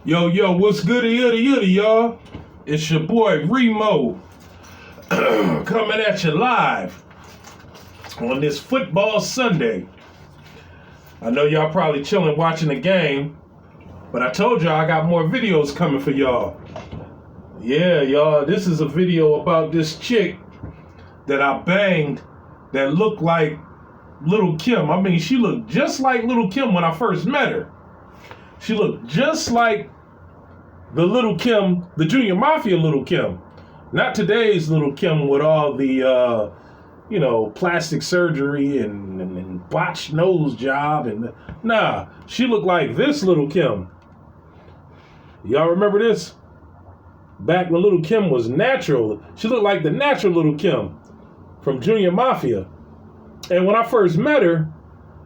Yo, what's goody, y'all? It's your boy Remo coming at you live on this football Sunday. I know y'all probably chilling watching the game, but I told y'all I got more videos coming for y'all. Yeah, y'all, this is a video about this chick that I banged that looked like Lil Kim. I mean, she looked just like Lil Kim when I first met her. She looked just like the Lil Kim, the Junior Mafia Lil Kim. Not today's Lil Kim with all the, plastic surgery and botched nose job. Nah, she looked like this Lil Kim. Y'all remember this? Back when Lil Kim was natural. She looked like the natural Lil Kim from Junior Mafia. And when I first met her,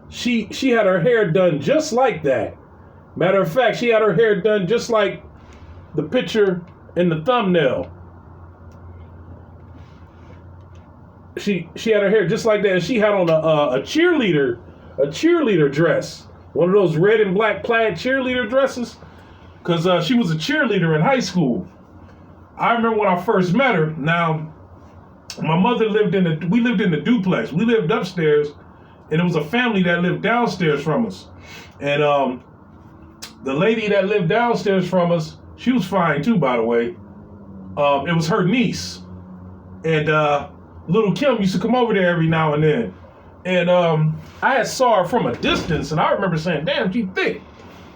she had her hair done just like that. Matter of fact, she had her hair done just like the picture in the thumbnail. She had her hair just like that, and she had on a cheerleader dress, one of those red and black plaid cheerleader dresses, because she was a cheerleader in high school. I remember when I first met her. Now, my mother we lived in the duplex. We lived upstairs, and it was a family that lived downstairs from us, and the lady that lived downstairs from us, she was fine too, by the way. It was her niece. And Lil Kim used to come over there every now and then. And I had saw her from a distance, and I remember saying, damn, she thick.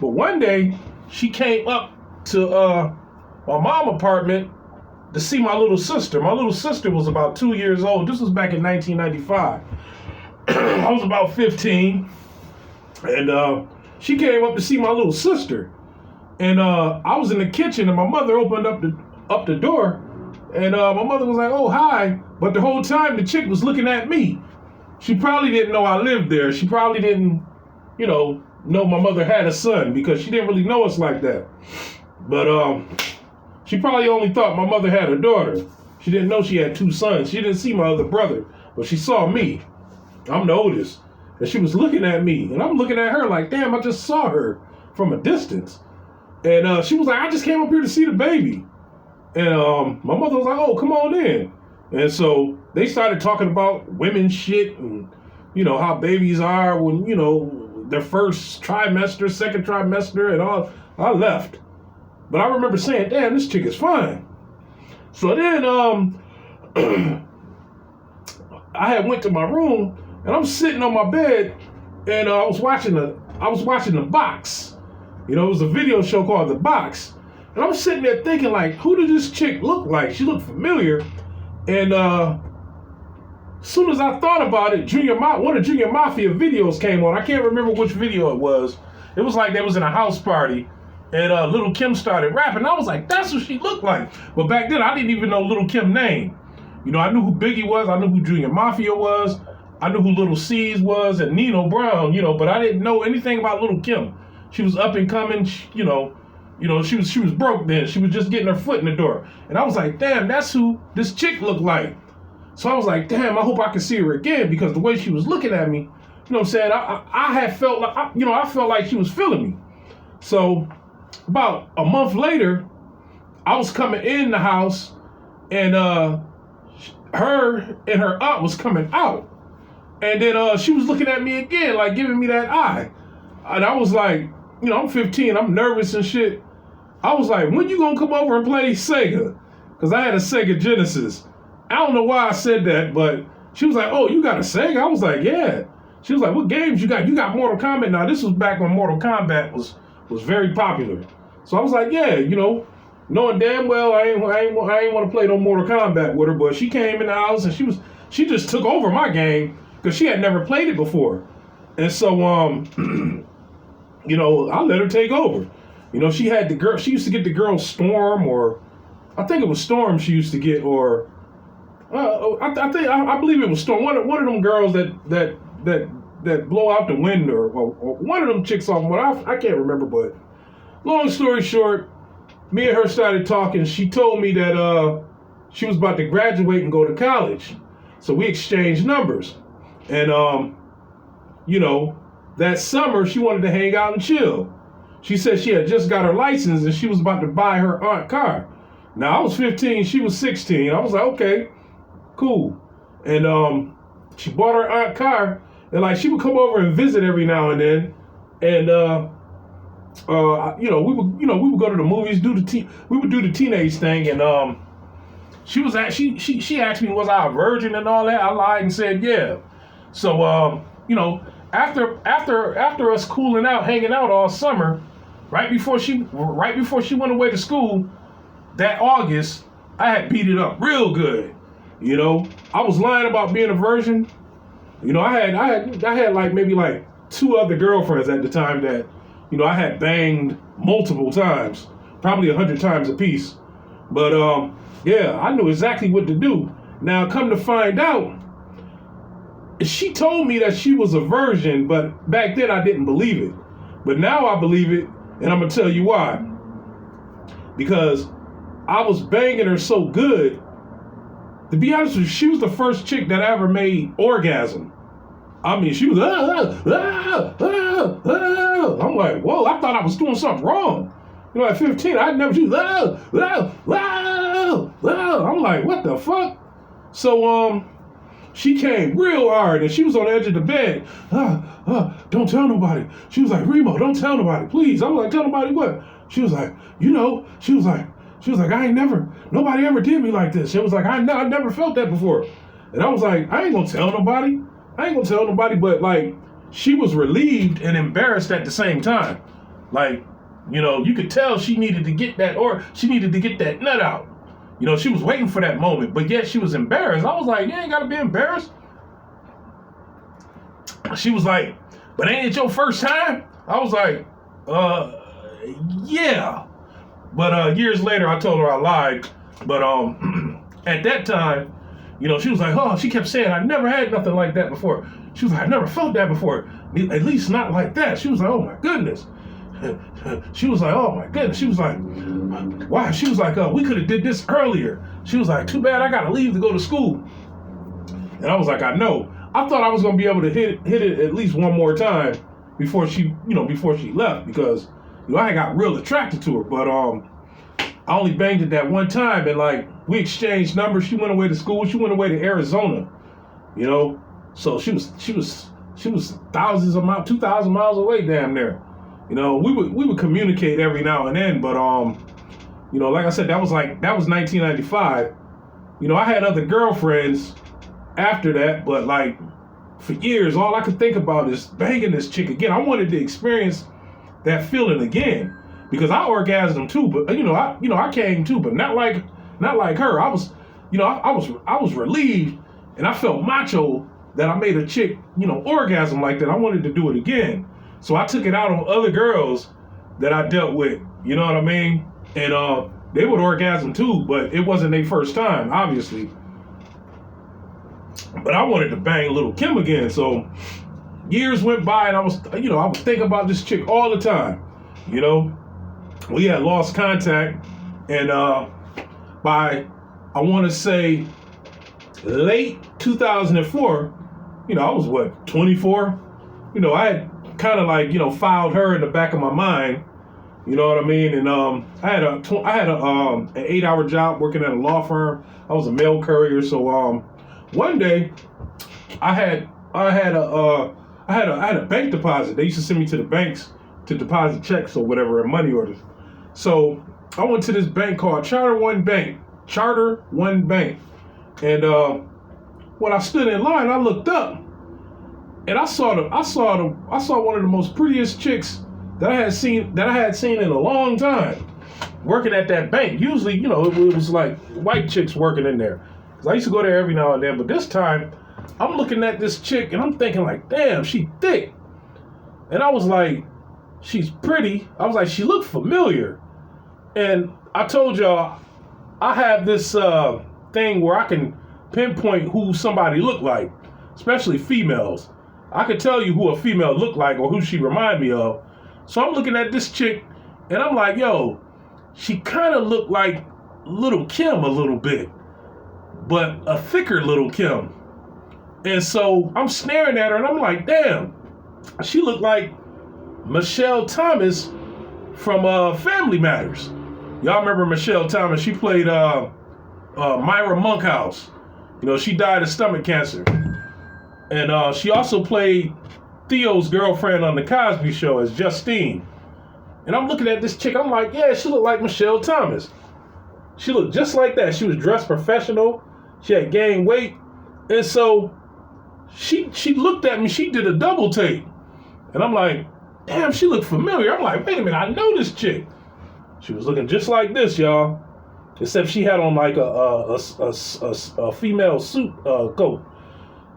But one day, she came up to my mom's apartment to see my little sister. My little sister was about 2 years old. This was back in 1995. I was about 15. And she came up to see my little sister. And I was in the kitchen, and my mother opened up the door, and my mother was like, "Oh, hi!" But the whole time, the chick was looking at me. She probably didn't know I lived there. She probably didn't, know my mother had a son, because she didn't really know us like that. But she probably only thought my mother had a daughter. She didn't know she had two sons. She didn't see my other brother, but she saw me. I'm the oldest, and she was looking at me, and I'm looking at her like, "Damn, I just saw her from a distance." And she was like, "I just came up here to see the baby." And my mother was like, "Oh, come on in." And so they started talking about women shit and, how babies are when, their first trimester, second trimester and all. I left. But I remember saying, "Damn, this chick is fine." So then I had went to my room, and I'm sitting on my bed, and I was watching the box. It was a video show called The Box. And I'm sitting there thinking, like, who did this chick look like? She looked familiar. And as soon as I thought about it, one of Junior Mafia videos came on. I can't remember which video it was. It was like they was in a house party, and Lil Kim started rapping. I was like, that's what she looked like. But back then, I didn't even know Lil Kim's name. I knew who Biggie was. I knew who Junior Mafia was. I knew who Little C's was and Nino Brown, but I didn't know anything about Lil Kim. She was up and coming, she was broke then. She was just getting her foot in the door. And I was like, damn, that's who this chick looked like. So I was like, damn, I hope I can see her again, because the way she was looking at me, you know what I'm saying? I had felt like, I felt like she was feeling me. So about a month later, I was coming in the house, and her and her aunt was coming out. And then she was looking at me again, like giving me that eye. And I was like, I'm 15, I'm nervous and shit. I was like, when you gonna come over and play Sega? Because I had a Sega Genesis. I don't know why I said that, but she was like, oh, you got a Sega? I was like, yeah. She was like, what games you got? You got Mortal Kombat. Now, this was back when Mortal Kombat was very popular. So I was like, yeah, knowing damn well I ain't want to play no Mortal Kombat with her, but she came in the house, and she just took over my game, because she had never played it before. And so, I let her take over. She had the girl. She used to get the girl Storm, or I think it was Storm she used to get, or I believe it was Storm. One of them girls that blow out the wind, or one of them chicks off. I can't remember, but long story short, me and her started talking. She told me that she was about to graduate and go to college, so we exchanged numbers, and that summer she wanted to hang out and chill. She said she had just got her license and she was about to buy her aunt car. Now I was 15, she was 16. I was like, okay, cool. And she bought her aunt car, and like she would come over and visit every now and then. And we would go to the movies, we would do the teenage thing, and she asked me, was I a virgin and all that? I lied and said yeah. So after us cooling out, hanging out all summer, right before she went away to school that August, I had beat it up real good. I was lying about being a virgin. I had like maybe like 2 other girlfriends at the time that, I had banged multiple times, probably 100 times a piece. But yeah, I knew exactly what to do. Now, come to find out, she told me that she was a virgin, but back then I didn't believe it. But now I believe it, and I'm gonna tell you why. Because I was banging her so good. To be honest with you, she was the first chick that I ever made orgasm. I mean, she was, I'm like, whoa, I thought I was doing something wrong. At 15, I'd never do, I'm like, what the fuck? So, she came real hard and she was on the edge of the bed. Don't tell nobody. She was like, Remo, don't tell nobody, please. I was like, tell nobody what? She was like, she was like, nobody ever did me like this. She was like, I never felt that before. And I was like, I ain't gonna tell nobody. But like, she was relieved and embarrassed at the same time. Like, you could tell she needed to get that nut out. She was waiting for that moment, but yet she was embarrassed. I was like, you ain't gotta be embarrassed. She was like, but ain't it your first time? I was like, yeah. But years later, I told her I lied. But at that time, she was like, oh, she kept saying, I never had nothing like that before. She was like, I never felt that before. At least not like that. She was like, oh my goodness. She was like, oh my goodness. She was like, why? She was like, we could have did this earlier. She was like, too bad I gotta leave to go to school. And I was like, I know. I thought I was gonna be able to hit it at least one more time before she left, because I got real attracted to her. But I only banged it that one time, and like we exchanged numbers. She went away to school. She went away to Arizona. So she was 2,000 miles away, damn near. We would communicate every now and then, but like I said, that was 1995. I had other girlfriends after that, but like for years, all I could think about is banging this chick again. I wanted to experience that feeling again, because I orgasmed too, but I came too, but not like her. I was relieved, and I felt macho that I made a chick, orgasm like that. I wanted to do it again. So I took it out on other girls that I dealt with, you know what I mean? And they would orgasm too, but it wasn't their first time, obviously. But I wanted to bang Lil Kim again. So years went by, and I was thinking about this chick all the time. We had lost contact, and by, I want to say, late 2004, I was 24. I had kind of like, filed her in the back of my mind, you know what I mean? And I had an 8-hour job working at a law firm. I was a mail courier. So one day I had a bank deposit. They used to send me to the banks to deposit checks or whatever, and money orders. So I went to this bank called Charter One Bank. And when I stood in line, I looked up, and I saw one of the most prettiest chicks that I had seen in a long time working at that bank. Usually, it was like white chicks working in there, because I used to go there every now and then. But this time, I'm looking at this chick, and I'm thinking like, damn, she thick. And I was like, she's pretty. I was like, she looked familiar. And I told y'all, I have this thing where I can pinpoint who somebody looked like, especially females. I could tell you who a female looked like or who she reminded me of. So I'm looking at this chick, and I'm like, yo, she kind of looked like Lil Kim a little bit, but a thicker Lil Kim. And so I'm staring at her, and I'm like, damn, she looked like Michelle Thomas from Family Matters. Y'all remember Michelle Thomas? She played Myra Monkhouse. You know, she died of stomach cancer. And she also played Theo's girlfriend on The Cosby Show as Justine. And I'm looking at this chick, I'm like, yeah, she looked like Michelle Thomas. She looked just like that. She was dressed professional. She had gained weight. And so she looked at me, she did a double take. And I'm like, damn, she looked familiar. I'm like, wait a minute, I know this chick. She was looking just like this, y'all. Except she had on like a female suit coat.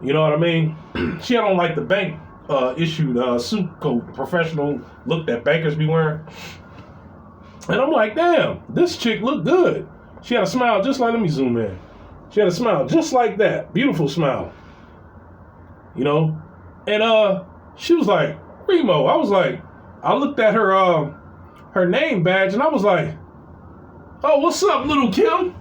You know what I mean? She had on like the bank issued suit coat, professional look that bankers be wearing. And I'm like, damn, this chick looked good. She had a smile just like, let me zoom in. She had a smile just like that. Beautiful smile. You know? And she was like, Remo. I was like, I looked at her name badge and I was like, oh, what's up, Lil Kim?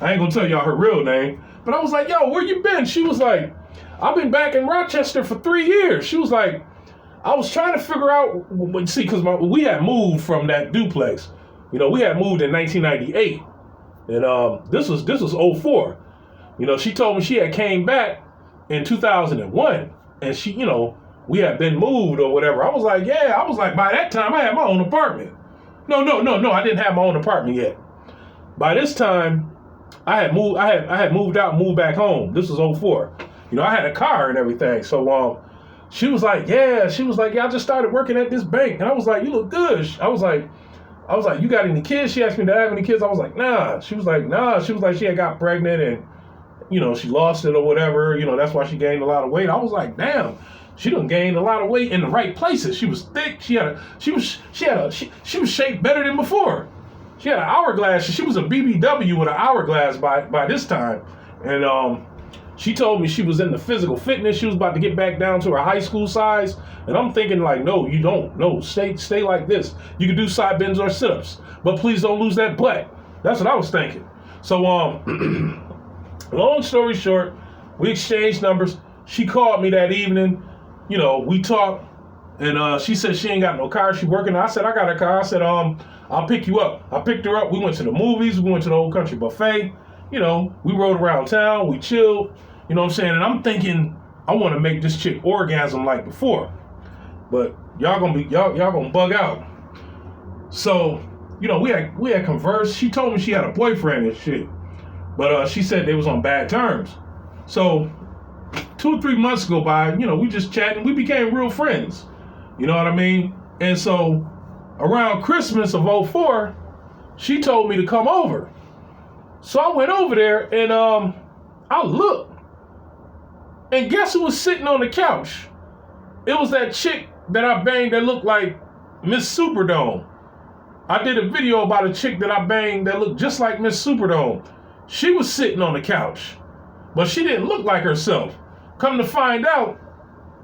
I ain't gonna tell y'all her real name. But I was like, yo, where you been? She was like, I've been back in Rochester for 3 years. She was like, I was trying to figure out, see, because we had moved from that duplex. You know, we had moved in 1998. And this was 04. You know, she told me she had came back in 2001. And she, you know, we had been moved or whatever. I was like, yeah. I was like, by that time, I had my own apartment. No, I didn't have my own apartment yet. By this time, I had moved out, moved back home. This was 04. You know, I had a car and everything. So she was like, yeah, I just started working at this bank. And I was like, you look good. I was like, you got any kids? She asked me, do I have any kids? I was like, nah. She was like, nah. She was like, she had got pregnant and, you know, she lost it or whatever. You know, that's why she gained a lot of weight. I was like, damn, she done gained a lot of weight in the right places. She was thick. She was shaped better than before. She had an hourglass. She was a BBW with an hourglass by this time. And she told me she was into physical fitness. She was about to get back down to her high school size. And I'm thinking like, no, you don't. No, stay like this. You can do side bends or sit-ups. But please don't lose that butt. That's what I was thinking. So, long story short, we exchanged numbers. She called me that evening. You know, we talked. And she said she ain't got no car. She working. I said, I got a car. I said, I'll pick you up. I picked her up. We went to the movies. We went to the Old Country Buffet. You know, we rode around town. We chilled. You know what I'm saying? And I'm thinking, I want to make this chick orgasm like before. But y'all gonna bug out. So, you know, we had conversed. She told me she had a boyfriend and shit. But she said they was on bad terms. So 2 or 3 months go by, you know, we just chatting. We became real friends. You know what I mean? And so around Christmas of 04, she told me to come over. So I went over there and I looked. And guess who was sitting on the couch? It was that chick that I banged that looked like Miss Superdome. I did a video about a chick that I banged that looked just like Miss Superdome. She was sitting on the couch, but she didn't look like herself. Come to find out,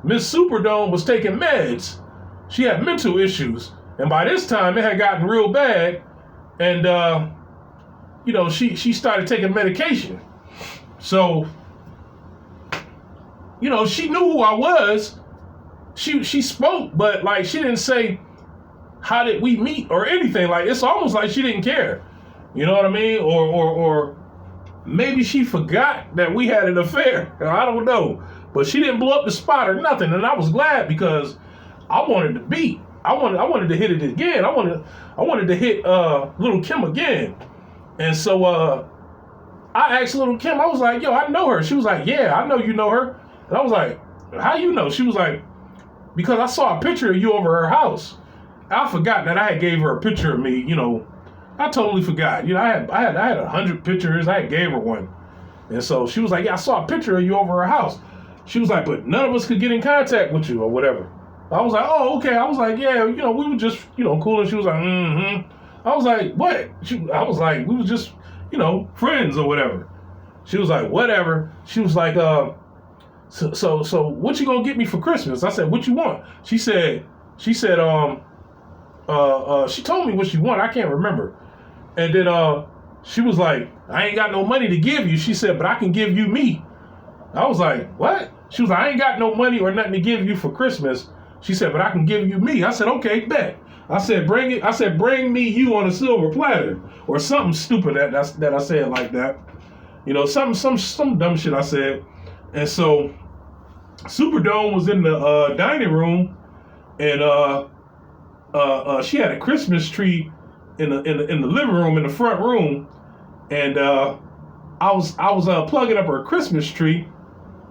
Miss Superdome was taking meds. She had mental issues. And by this time, it had gotten real bad. And, you know, she started taking medication. So, you know, she knew who I was. She spoke, but, like, she didn't say, how did we meet or anything. Like, it's almost like she didn't care. You know what I mean? Or maybe she forgot that we had an affair. I don't know. But she didn't blow up the spot or nothing. And I was glad because I wanted to beat. I wanted to hit it again. I wanted to hit Lil Kim again. And so I asked Lil Kim, I was like, yo, I know her. She was like, yeah, I know you know her. And I was like, how you know? She was like, because I saw a picture of you over her house. I forgot that I had gave her a picture of me, you know. I totally forgot. You know, I had 100 pictures. I had gave her one. And so she was like, yeah, I saw a picture of you over her house. She was like, but none of us could get in contact with you or whatever. I was like, oh, okay. I was like, yeah, you know, we were just, you know, cool. And she was like, mm-hmm. I was like, what? I was like, we was just, you know, friends or whatever. She was like, whatever. She was like, so what you gonna get me for Christmas? I said, what you want? She said, she told me what she wanted. I can't remember. And then she was like, I ain't got no money to give you. She said, but I can give you me. I was like, what? She was like, I ain't got no money or nothing to give you for Christmas. She said, but I can give you me. I said, okay, bet. I said, bring it. I said, bring me you on a silver platter, or something stupid that I said like that. You know, some dumb shit I said. And so Superdome was in the dining room, and she had a Christmas tree in the living room, in the front room, and I was plugging up her Christmas tree,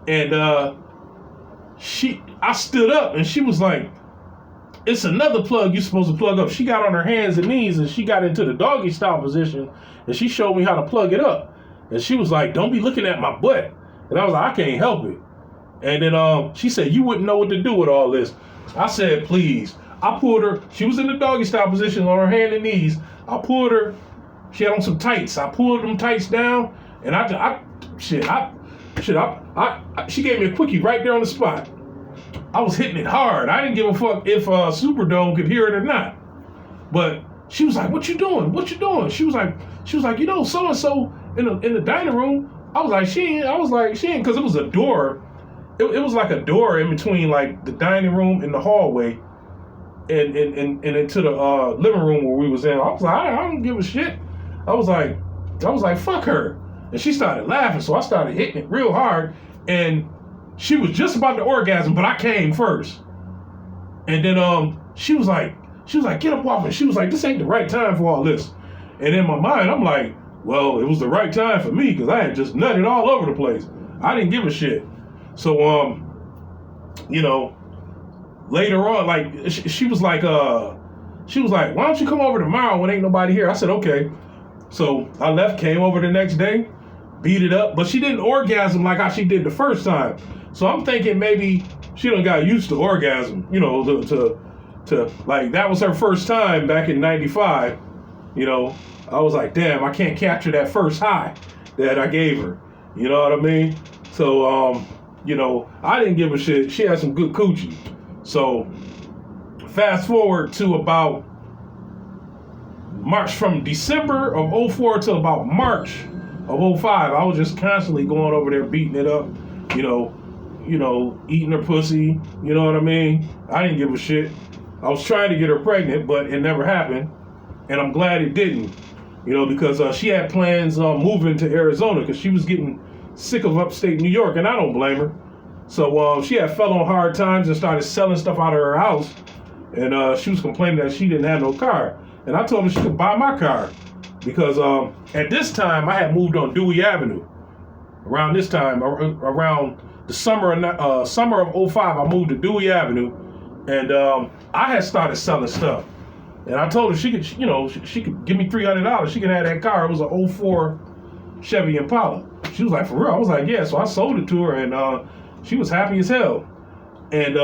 and I stood up, and she was like, "It's another plug you're supposed to plug up." She got on her hands and knees, and she got into the doggy style position, and she showed me how to plug it up. And she was like, "Don't be looking at my butt." And I was like, "I can't help it." And then she said, "You wouldn't know what to do with all this." I said, "Please." I pulled her. She was in the doggy style position on her hand and knees. I pulled her. She had on some tights. I pulled them tights down, and she gave me a quickie right there on the spot. I was hitting it hard. I didn't give a fuck if Superdome could hear it or not. But she was like, "What you doing? What you doing?" She was like, "You know, so and so in the dining room." I was like, she ain't, because it was a door. It was like a door in between like the dining room and the hallway, and into the living room where we was in. I was like, I don't give a shit. I was like, fuck her. And she started laughing, so I started hitting it real hard, and she was just about to orgasm, but I came first. And then she was like, "Get up off it." She was like, "This ain't the right time for all this." And in my mind, I'm like, well, it was the right time for me, because I had just nutted all over the place. I didn't give a shit. So you know, later on, like she was like, "Why don't you come over tomorrow when ain't nobody here?" I said, "Okay." So I left, came over the next day, beat it up, but she didn't orgasm like how she did the first time. So I'm thinking maybe she done got used to orgasm, you know, to like, that was her first time back in '95. You know, I was like, damn, I can't capture that first high that I gave her. You know what I mean? So, you know, I didn't give a shit. She had some good coochie. So fast forward to about March, from December of '04 till about March of '05, I was just constantly going over there beating it up, you know, eating her pussy, you know what I mean? I didn't give a shit. I was trying to get her pregnant, but it never happened, and I'm glad it didn't, you know, because she had plans on moving to Arizona because she was getting sick of upstate New York, and I don't blame her. So she had fell on hard times and started selling stuff out of her house, and she was complaining that she didn't have no car. And I told her she could buy my car, because at this time I had moved on Dewey Avenue. Around this time, around the summer of '05, I moved to Dewey Avenue, and I had started selling stuff. And I told her she could, you know, she could give me $300. She could have that car. It was an '04 Chevy Impala. She was like, "For real?" I was like, "Yeah." So I sold it to her, and she was happy as hell. And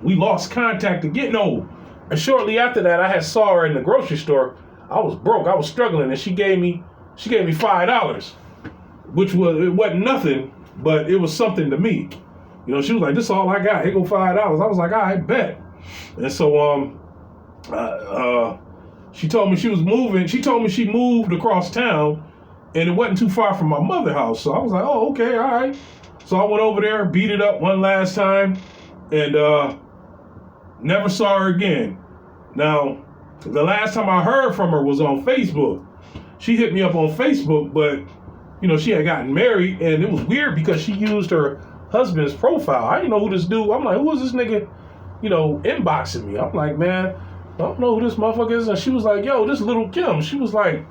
we lost contact again. No. And shortly after that, I had saw her in the grocery store. I was broke. I was struggling, and she gave me $5, which it wasn't nothing, but it was something to me. You know, she was like, "This is all I got. Here go $5." I was like, "All right, bet." And so she told me she was moving. She told me she moved across town, and it wasn't too far from my mother's house. So I was like, "Oh, okay, all right." So I went over there, beat it up one last time, and never saw her again. Now, the last time I heard from her was on Facebook. She hit me up on Facebook, but, you know, she had gotten married, and it was weird because she used her husband's profile. I didn't know who this dude. I'm like, "Who is this nigga, you know, inboxing me?" I'm like, "Man, I don't know who this motherfucker is." And she was like, "Yo, this Lil Kim." She was like,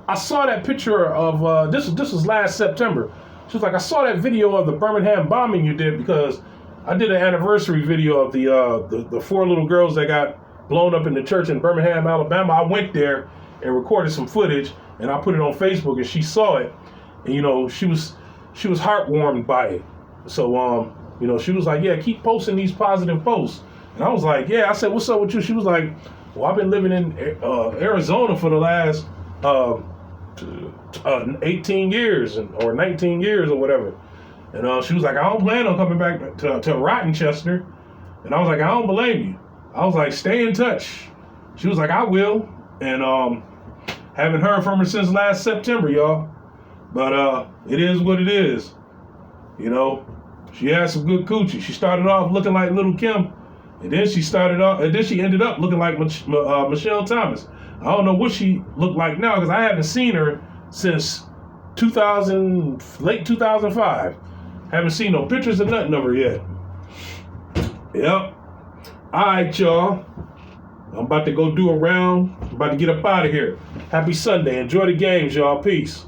"I saw that picture of, this was last September." She was like, "I saw that video of the Birmingham bombing you did, because I did an anniversary video of the 4 little girls that got blown up in the church in Birmingham, Alabama. I went there and recorded some footage, and I put it on Facebook, and she saw it, and, you know, she was heartwarmed by it. So you know, she was like, "Yeah, keep posting these positive posts." And I was like, "Yeah." I said, "What's up with you?" She was like, "Well, I've been living in Arizona for the last 18 years or 19 years or whatever." And she was like, "I don't plan on coming back to Rottenchester." And I was like, "I don't blame you." I was like, "Stay in touch." She was like, "I will." And haven't heard from her since last September, y'all. But it is what it is. You know, she had some good coochie. She started off looking like Lil Kim, And then she started off, and then she ended up looking like Michelle Thomas. I don't know what she looked like now because I haven't seen her since 2000, late 2005. Haven't seen no pictures or nothing of her yet. Yep. All right, y'all. I'm about to go do a round. I'm about to get up out of here. Happy Sunday. Enjoy the games, y'all. Peace.